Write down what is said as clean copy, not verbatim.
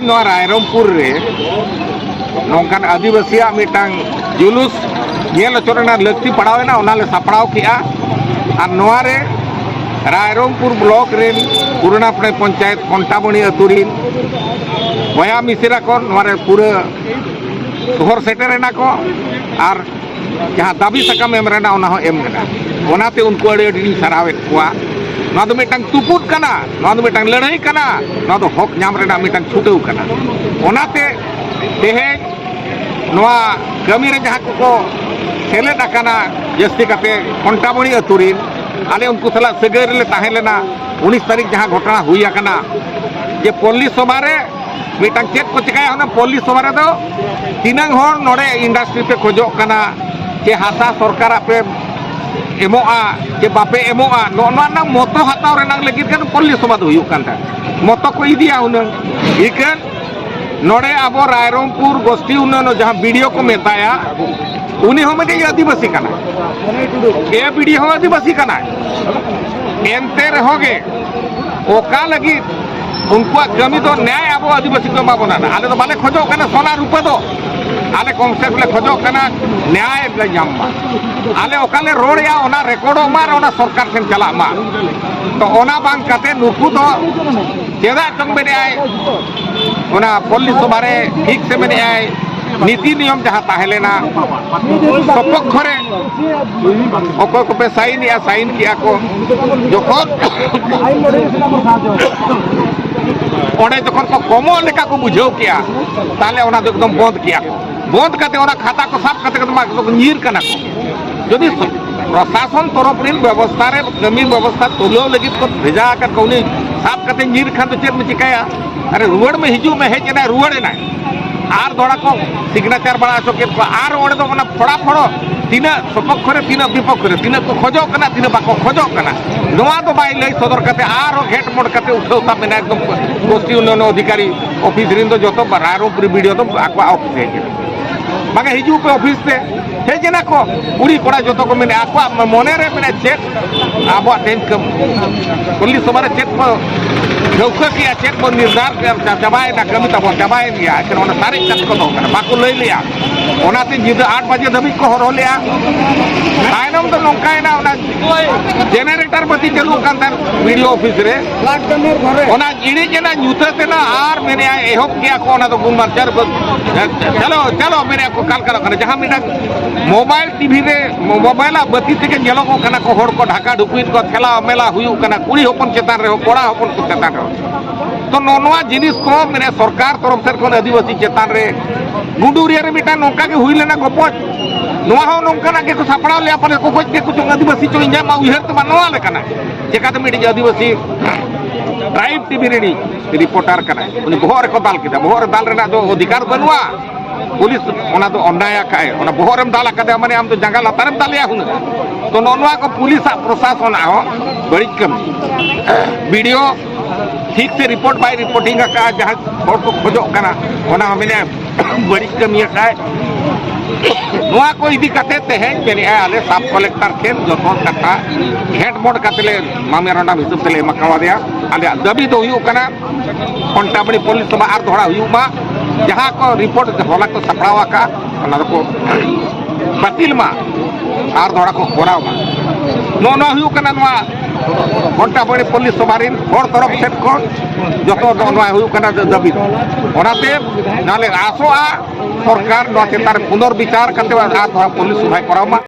रायरंगपुर रे नौकान आदिवासी मिटांग जुलूस नेल चोरना लक्ति पड़ावेना ओनाले सापड़ाव किया और नोआरे रायरंगपुर ब्लॉक रेन पुरानापड़े पंचायत कंटामणी अतुरीन बया मिसिरा को नोआरे पूरा शहर सेटेरेना को और जहाँ दाबी सकाम एम रेना ओना हो एम रेना ओनाते उनको अड़ी सरावेत कुआ ना तो मिटांग तुपुट कना ना तो मिटांग लड़ाई कना ना तो हक नाम रेना मिटांग छुटेव कना ओनाते तेहे नोआ कमी रे जहाँ को सेलेद आकाना जस्ती कते कंटामणी अतुरीन आले उनको सला सगैर ले ताहेलेना 19 तारीख जहाँ घटना हुई आकाना जे पुलिस सभारे मिटांग चेक को चिकाया होना पुलिस सभारे दो तीनंग होर नोडे इंडस्ट्री पे खोजो कना जे हासा सरकार पे एमोआ जे बापे एमोआ नोना ना मोतो हताव रेनांग लगित kan पुलिस सभा दो हुयुक कान मोतो को इदिया उनंग इकन नोडे अब रायरंगपुर गोष्ठी उन्नयन जहाँ वीडियो को मेताया उन्हीं हो में आदिवासी कना ये वीडियो हो आदिवासी कना एमते रहोगे ओका लगी उनको कमी तो न्याय अब आदिवासी को बाबोना आले तो बाले खोजो कना सोना रुपा दो आले कॉन्सेप्ट ले खोजो कना न्याय ले जाम्मा आले ओकाले रोड या ओना रिकॉर्डो मार ओना सरकार सेन चला मा तो ओना बांग काते नुकु तो चेदा चंग बेने आए ओना पुलिस सभारे ठीक से बेने आए नीति नियम जहाँ ताहेलेना सपक्षरे अकय को पे साइन किया को जखन ओने जखन को कमो लेका को बुझाव किया ताले ओना एकदम बंद किया बंद करते ओना खाता को साफ करते नीर कना को जदि प्रशासन तरफ रीन व्यवस्था रे कमी व्यवस्था तुलो लगी को भेजा कर कौनी साफ करते नीर खान तो चेत में चिकाया अरे रुवड़ में हिजू में हेज ना रुवड़ ना आर दौड़ा को सिग्नेचर बड़ा चोके आर ओडे तो ओना फड़ा फड़ो तीन सपक्षरे तीन विपक्षरे तीन को खोजो कना तीन बाको खोजो कना नोआ तो बाई लई सदर करते आर घेट मोड़ करते उठौता मेना एकदम गोष्ठी उन्नयन अधिकारी ऑफिस रिन तो जतो रायरंगपुर वीडियो तो आको ऑफिस है बागे हिजू पे ऑफिस पे हेजना को उड़ी कोड़ा जतो को मेने आको मने रे मेने चेक आबो टेन पुलिस सभारे चेक को जौका किया चेक को निर्धार चबाए ना कमी तब चबाए दिया कि ओना सारे चेक को दो बाको लई लिया ओनाते जिद 8 बजे धबी को हरो लिया तायनम तो नोंकायना ओना जेनरेटर बती चलू कांतर वीडियो ऑफिस रे ओना इड़ी जेना न्यूते ना आर मेने एहब किया को ओना तो गुमर चर चलो चलो मेरे को कॉल करो जहां मेरा मोबाइल टीवी रे मोबाइल बती ते नेलो को कना को होड़ को ढाका ढुकुइत को थेला मेला हुयु कना कुड़ी होपन चेतान रे कोड़ा होपन को चेतान तो नोनवा जिनिस को मेरे सरकार तरफ से कोन आदिवासी चेतान रे गुंडूरिया रे मिटा नोका के हुई लेना गोपच नोआ हो नोका के को सापड़ा ले अपन को खोज के कुछ आदिवासी चो इंजा मा उहर तो बनवा ले कना जेका तो मिडी आदिवासी ड्राइव टीवी रेडी रिपोर्टर कना उनी बहर को दाल किदा बहर दाल रेना जो अधिकार बनवा पुलिस ओना तो अन्याय काए ओना बहरम दाल कदे माने हम तो जंगा लतारम दालिया हुन तो नोनवा को पुलिस प्रशासन हो बड़ी कम वीडियो ठीक से रिपोर्ट बाय रिपोर्टिंग का जहाँ हर को खोजो कना ओना मैंने बड़ी कमी का नोआ को इदी कते तेहें मेने आले सब कलेक्टर खेन जतो कथा हेड मोड कतले मामे रंडा हिसाब तले मकावा दिया आले दबी तो हुयु कना कंटामणी पुलिस सभा आर धोड़ा हुयु मा जहाँ को रिपोर्ट होला को सपड़ावा का ओना को बातिल मा आर धोड़ा को कोराव मा नो नो हुयु कना नोआ कंटामणी पुलिस सभा रिन हर तरफ सेट को जतो नोआ हुयु कना दबी ओनाते नाले आसोआ सरकार नोआ चेतार पुनर्विचार करते आ पुलिस सभा कोराव मा।